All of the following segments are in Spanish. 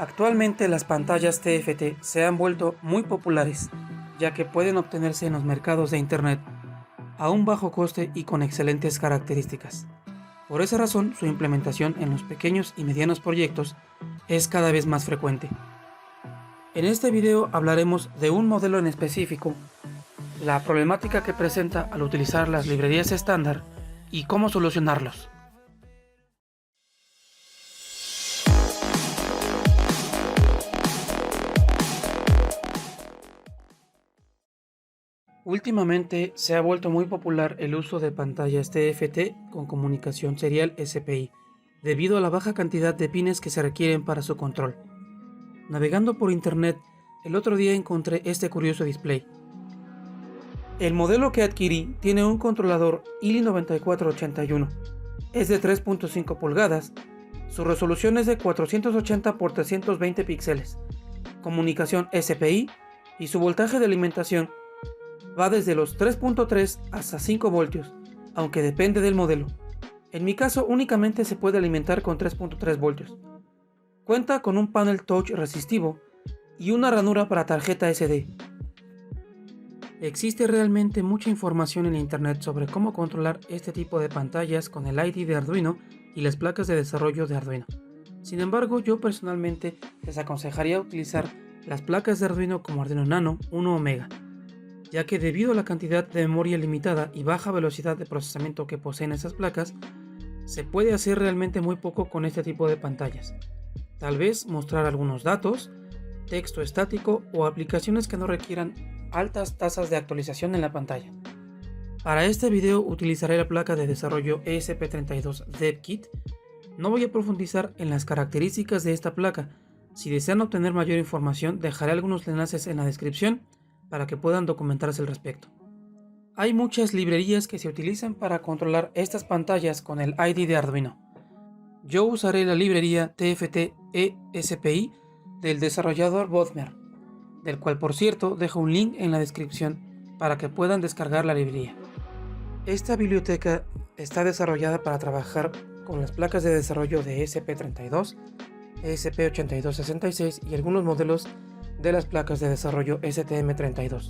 Actualmente las pantallas TFT se han vuelto muy populares, ya que pueden obtenerse en los mercados de Internet a un bajo coste y con excelentes características. Por esa razón, su implementación en los pequeños y medianos proyectos es cada vez más frecuente. En este video hablaremos de un modelo en específico, la problemática que presenta al utilizar las librerías estándar y cómo solucionarlos. Últimamente se ha vuelto muy popular el uso de pantallas TFT con comunicación serial SPI, debido a la baja cantidad de pines que se requieren para su control. Navegando por internet, el otro día encontré este curioso display. El modelo que adquirí tiene un controlador ILI9481, es de 3.5 pulgadas, su resolución es de 480 x 320 píxeles, comunicación SPI y su voltaje de alimentación va desde los 3.3 hasta 5 voltios, aunque depende del modelo. En mi caso únicamente se puede alimentar con 3.3 voltios. Cuenta con un panel touch resistivo y una ranura para tarjeta SD. Existe realmente mucha información en internet sobre cómo controlar este tipo de pantallas con el ID de Arduino y las placas de desarrollo de Arduino. Sin embargo, yo personalmente les aconsejaría utilizar las placas de Arduino como Arduino Nano 1 Omega, ya que debido a la cantidad de memoria limitada y baja velocidad de procesamiento que poseen esas placas, se puede hacer realmente muy poco con este tipo de pantallas. Tal vez mostrar algunos datos, texto estático o aplicaciones que no requieran altas tasas de actualización en la pantalla. Para este video utilizaré la placa de desarrollo ESP32 DevKit. No voy a profundizar en las características de esta placa. Si desean obtener mayor información, dejaré algunos enlaces en la descripción para que puedan documentarse al respecto. Hay muchas librerías que se utilizan para controlar estas pantallas con el ID de Arduino. Yo usaré la librería TFT-ESPI del desarrollador Bodmer, del cual por cierto dejo un link en la descripción para que puedan descargar la librería. Esta biblioteca está desarrollada para trabajar con las placas de desarrollo de ESP32, ESP8266 y algunos modelos de las placas de desarrollo STM32.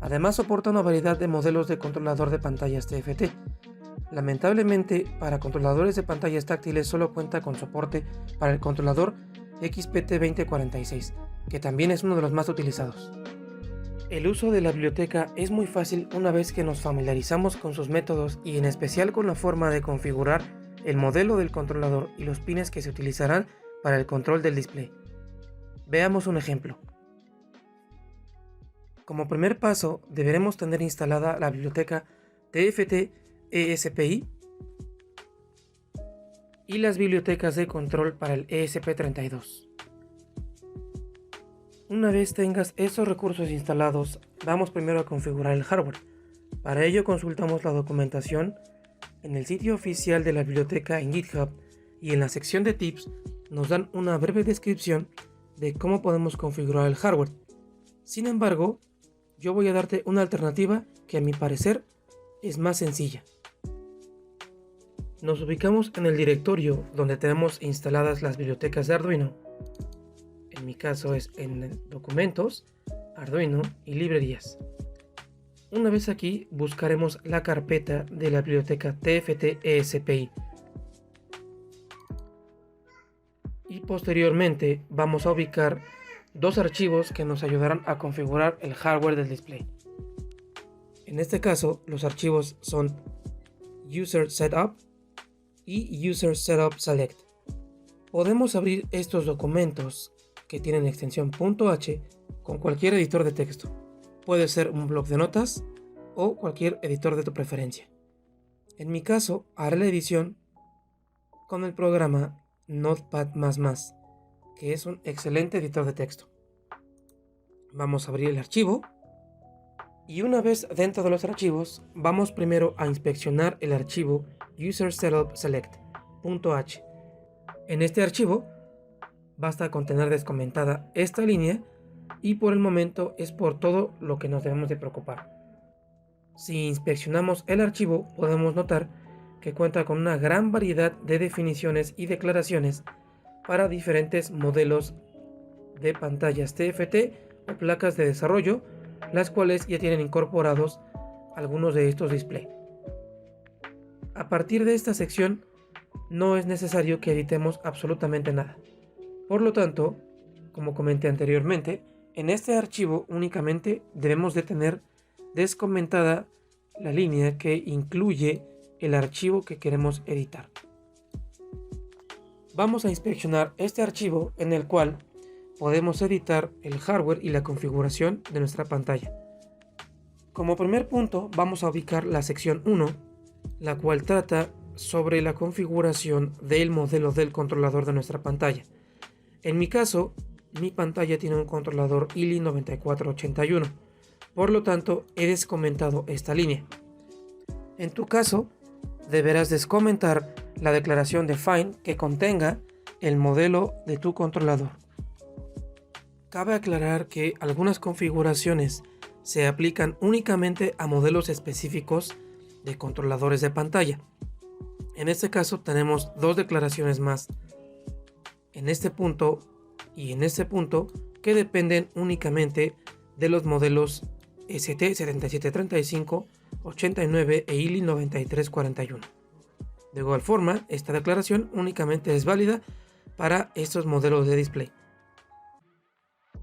Además soporta una variedad de modelos de controlador de pantallas TFT. Lamentablemente, para controladores de pantallas táctiles solo cuenta con soporte para el controlador XPT2046, que también es uno de los más utilizados. El uso de la biblioteca es muy fácil una vez que nos familiarizamos con sus métodos y en especial con la forma de configurar el modelo del controlador y los pines que se utilizarán para el control del display. Veamos un ejemplo. Como primer paso, deberemos tener instalada la biblioteca TFT-ESPI y las bibliotecas de control para el ESP32. Una vez tengas esos recursos instalados, vamos primero a configurar el hardware. Para ello consultamos la documentación en el sitio oficial de la biblioteca en GitHub y en la sección de tips nos dan una breve descripción de cómo podemos configurar el hardware. Sin embargo, yo voy a darte una alternativa que a mi parecer es más sencilla. Nos ubicamos en el directorio donde tenemos instaladas las bibliotecas de Arduino. En mi caso es en documentos, Arduino y librerías. Una vez aquí buscaremos la carpeta de la biblioteca TFT-ESPI. Y posteriormente vamos a ubicar dos archivos que nos ayudarán a configurar el hardware del display. En este caso, los archivos son User Setup y User Setup Select. Podemos abrir estos documentos que tienen extensión .h con cualquier editor de texto. Puede ser un bloc de notas o cualquier editor de tu preferencia. En mi caso, haré la edición con el programa Notepad++, que es un excelente editor de texto. Vamos a abrir el archivo y una vez dentro de los archivos, vamos primero a inspeccionar el archivo User Setup Select.h. En este archivo basta con tener descomentada esta línea y por el momento es por todo lo que nos debemos de preocupar. Si inspeccionamos el archivo, podemos notar que cuenta con una gran variedad de definiciones y declaraciones para diferentes modelos de pantallas TFT o placas de desarrollo, las cuales ya tienen incorporados algunos de estos displays. A partir de esta sección no es necesario que editemos absolutamente nada. Por lo tanto, como comenté anteriormente, en este archivo únicamente debemos de tener descomentada la línea que incluye el archivo que queremos editar. Vamos a inspeccionar este archivo en el cual podemos editar el hardware y la configuración de nuestra pantalla. Como primer punto vamos a ubicar la sección 1, la cual trata sobre la configuración del modelo del controlador de nuestra pantalla. En mi caso, mi pantalla tiene un controlador ILI 9481, por lo tanto he descomentado esta línea. En tu caso, deberás descomentar la declaración de Find que contenga el modelo de tu controlador. Cabe aclarar que algunas configuraciones se aplican únicamente a modelos específicos de controladores de pantalla. En este caso tenemos dos declaraciones más en este punto y en este punto que dependen únicamente de los modelos ST7735, 89 e ILI 9341. De igual forma, esta declaración únicamente es válida para estos modelos de display.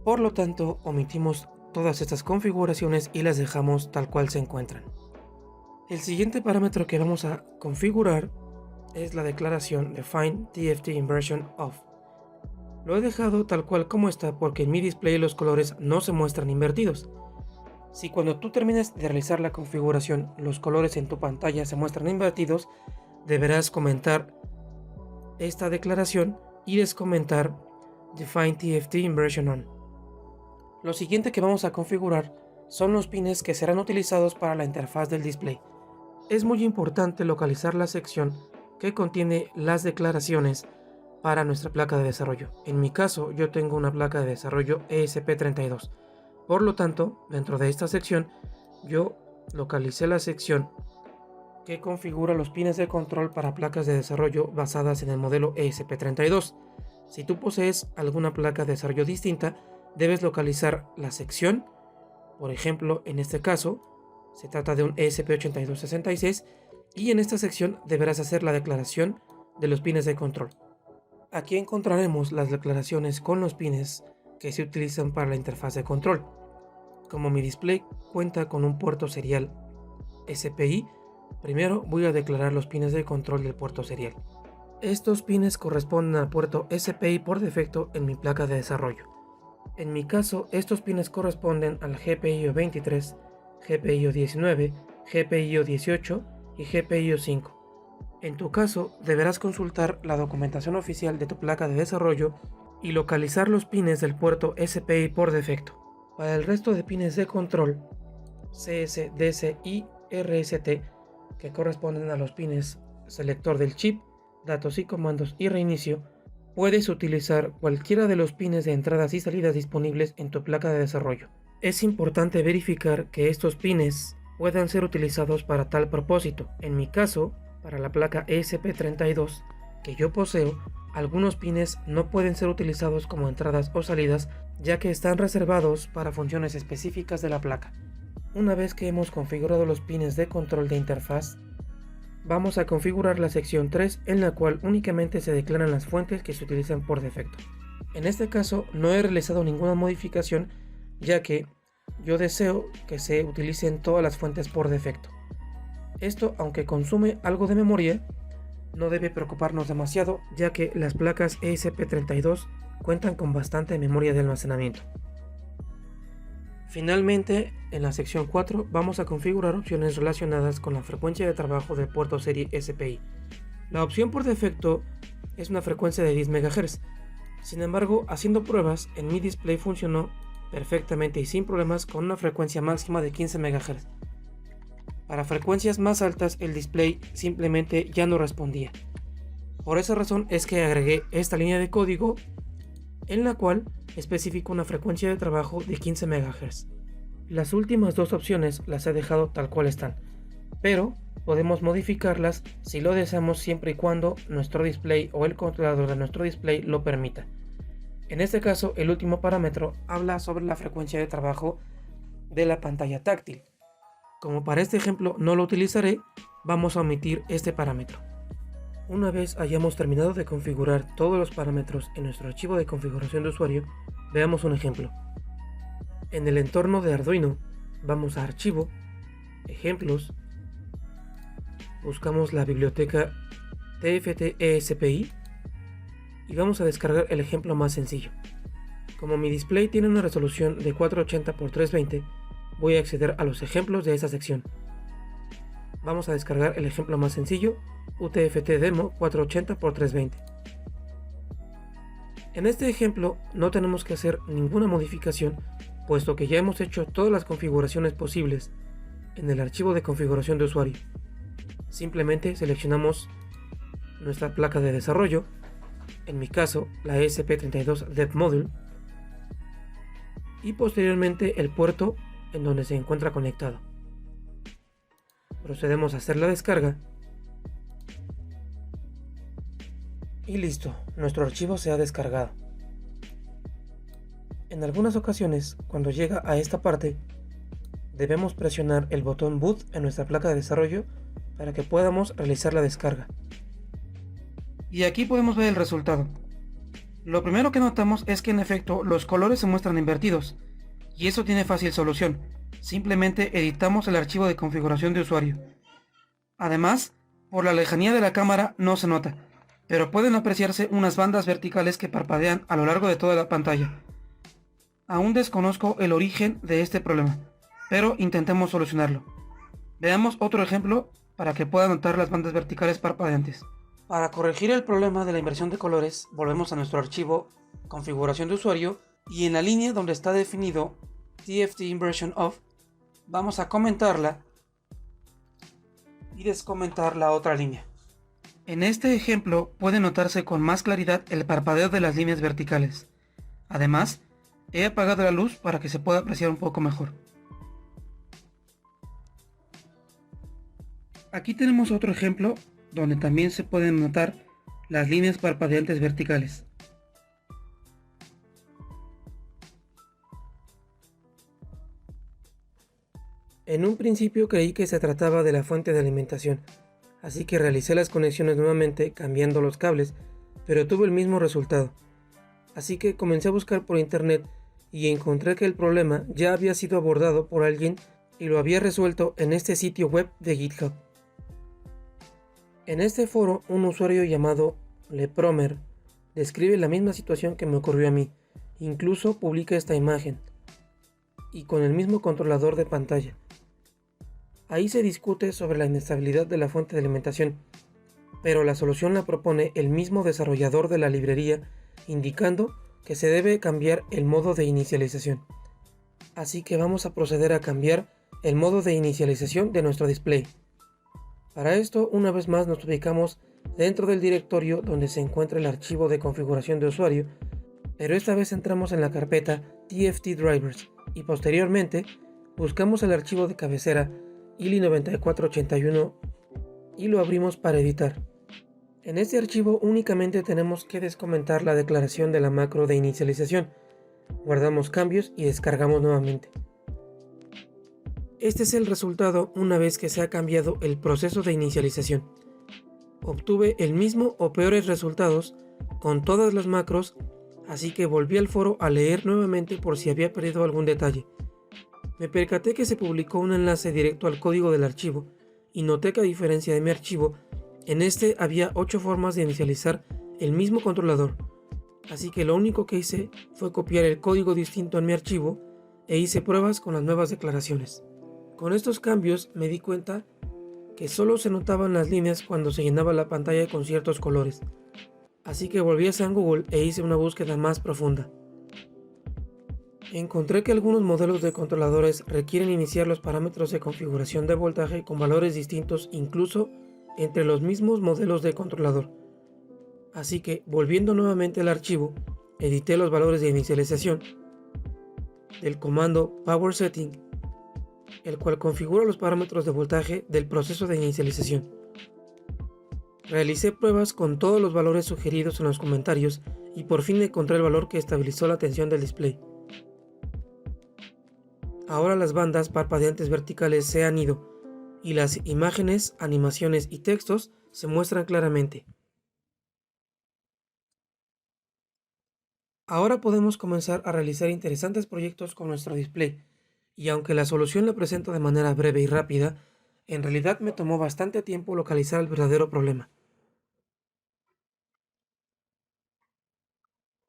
Por lo tanto, omitimos todas estas configuraciones y las dejamos tal cual se encuentran. El siguiente parámetro que vamos a configurar es la declaración Define TFT Inversion Off. Lo he dejado tal cual como está porque en mi display los colores no se muestran invertidos. Si cuando tú termines de realizar la configuración los colores en tu pantalla se muestran invertidos, deberás comentar esta declaración y descomentar Define TFT Inversion On. Lo siguiente que vamos a configurar son los pines que serán utilizados para la interfaz del display. Es muy importante localizar la sección que contiene las declaraciones para nuestra placa de desarrollo. En mi caso, yo tengo una placa de desarrollo ESP32. Por lo tanto, dentro de esta sección, yo localicé la sección que configura los pines de control para placas de desarrollo basadas en el modelo ESP32. Si tú posees alguna placa de desarrollo distinta, debes localizar la sección. Por ejemplo, en este caso, se trata de un ESP8266 y en esta sección deberás hacer la declaración de los pines de control. Aquí encontraremos las declaraciones con los pines que se utilizan para la interfaz de control. Como mi display cuenta con un puerto serial SPI, primero voy a declarar los pines de control del puerto serial. Estos pines corresponden al puerto SPI por defecto en mi placa de desarrollo. En mi caso, estos pines corresponden al GPIO 23, GPIO 19, GPIO 18 y GPIO 5. En tu caso, deberás consultar la documentación oficial de tu placa de desarrollo y localizar los pines del puerto SPI por defecto. Para el resto de pines de control, CS, DC y RST, que corresponden a los pines selector del chip, datos y comandos y reinicio, puedes utilizar cualquiera de los pines de entradas y salidas disponibles en tu placa de desarrollo. Es importante verificar que estos pines puedan ser utilizados para tal propósito. En mi caso, para la placa ESP32 que yo poseo, algunos pines no pueden ser utilizados como entradas o salidas, ya que están reservados para funciones específicas de la placa. Una vez que hemos configurado los pines de control de interfaz, vamos a configurar la sección 3, en la cual únicamente se declaran las fuentes que se utilizan por defecto. En este caso no he realizado ninguna modificación, ya que yo deseo que se utilicen todas las fuentes por defecto. Esto, aunque consume algo de memoria, no debe preocuparnos demasiado, ya que las placas ESP32 cuentan con bastante memoria de almacenamiento. Finalmente, en la sección 4 vamos a configurar opciones relacionadas con la frecuencia de trabajo del puerto serie SPI. La opción por defecto es una frecuencia de 10 MHz. Sin embargo, haciendo pruebas, en mi display funcionó perfectamente y sin problemas con una frecuencia máxima de 15 MHz. Para frecuencias más altas el display simplemente ya no respondía. Por esa razón es que agregué esta línea de código en la cual especifico una frecuencia de trabajo de 15 MHz. Las últimas dos opciones las he dejado tal cual están. pero podemos modificarlas si lo deseamos siempre y cuando nuestro display o el controlador de nuestro display lo permita. En este caso, el último parámetro habla sobre la frecuencia de trabajo de la pantalla táctil. Como para este ejemplo no lo utilizaré, vamos a omitir este parámetro. Una vez hayamos terminado de configurar todos los parámetros en nuestro archivo de configuración de usuario, veamos un ejemplo. En el entorno de Arduino, vamos a Archivo, Ejemplos, buscamos la biblioteca TFT-ESPI y vamos a descargar el ejemplo más sencillo. Como mi display tiene una resolución de 480x320, voy a acceder a los ejemplos de esa sección. Vamos a descargar el ejemplo más sencillo, UTFT Demo 480x320. En este ejemplo no tenemos que hacer ninguna modificación, puesto que ya hemos hecho todas las configuraciones posibles en el archivo de configuración de usuario. Simplemente seleccionamos nuestra placa de desarrollo, en mi caso la ESP32 Dev Module, y posteriormente el puerto en donde se encuentra conectado. Procedemos a hacer la descarga y listo, nuestro archivo se ha descargado. En algunas ocasiones, cuando llega a esta parte, debemos presionar el botón Boot en nuestra placa de desarrollo para que podamos realizar la descarga. Y aquí podemos ver el resultado. Lo primero que notamos es que en efecto los colores se muestran invertidos, y eso tiene fácil solución. Simplemente editamos el archivo de configuración de usuario. Además, por la lejanía de la cámara no se nota, pero pueden apreciarse unas bandas verticales que parpadean a lo largo de toda la pantalla. Aún desconozco el origen de este problema, pero intentemos solucionarlo. Veamos otro ejemplo para que puedan notar las bandas verticales parpadeantes. Para corregir el problema de la inversión de colores, volvemos a nuestro archivo configuración de usuario y en la línea donde está definido TFT Inversion Off, vamos a comentarla y descomentar la otra línea. En este ejemplo puede notarse con más claridad el parpadeo de las líneas verticales. Además, he apagado la luz para que se pueda apreciar un poco mejor. Aquí tenemos otro ejemplo donde también se pueden notar las líneas parpadeantes verticales. En un principio creí que se trataba de la fuente de alimentación, así que realicé las conexiones nuevamente cambiando los cables, pero tuve el mismo resultado. Así que comencé a buscar por internet y encontré que el problema ya había sido abordado por alguien y lo había resuelto en este sitio web de GitHub. En este foro, un usuario llamado Lepromer describe la misma situación que me ocurrió a mí, incluso publica esta imagen, y con el mismo controlador de pantalla. Ahí se discute sobre la inestabilidad de la fuente de alimentación, pero la solución la propone el mismo desarrollador de la librería, indicando que se debe cambiar el modo de inicialización. Así que vamos a proceder a cambiar el modo de inicialización de nuestro display. Para esto, una vez más nos ubicamos dentro del directorio donde se encuentra el archivo de configuración de usuario, pero esta vez entramos en la carpeta TFT Drivers y posteriormente buscamos el archivo de cabecera ILI9481 y lo abrimos para editar. En este archivo únicamente tenemos que descomentar la declaración de la macro de inicialización, guardamos cambios y descargamos nuevamente. Este es el resultado una vez que se ha cambiado el proceso de inicialización. Obtuve el mismo o peores resultados con todas las macros, así que volví al foro a leer nuevamente por si había perdido algún detalle. Me percaté que se publicó un enlace directo al código del archivo y noté que a diferencia de mi archivo, en este había 8 formas de inicializar el mismo controlador, así que lo único que hice fue copiar el código distinto en mi archivo e hice pruebas con las nuevas declaraciones. Con estos cambios me di cuenta que solo se notaban las líneas cuando se llenaba la pantalla con ciertos colores, así que volví a San Google e hice una búsqueda más profunda. Encontré que algunos modelos de controladores requieren iniciar los parámetros de configuración de voltaje con valores distintos incluso entre los mismos modelos de controlador. Así que, volviendo nuevamente al archivo, edité los valores de inicialización del comando Power Setting el cual configura los parámetros de voltaje del proceso de inicialización. Realicé pruebas con todos los valores sugeridos en los comentarios y por fin encontré el valor que estabilizó la tensión del display. Ahora las bandas parpadeantes verticales se han ido y las imágenes, animaciones y textos se muestran claramente. Ahora podemos comenzar a realizar interesantes proyectos con nuestro display, y aunque la solución la presento de manera breve y rápida, en realidad me tomó bastante tiempo localizar el verdadero problema.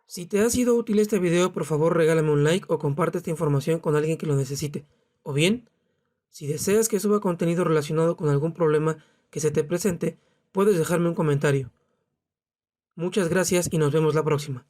Si te ha sido útil este video, por favor regálame un like o comparte esta información con alguien que lo necesite. O bien, si deseas que suba contenido relacionado con algún problema que se te presente, puedes dejarme un comentario. Muchas gracias y nos vemos la próxima.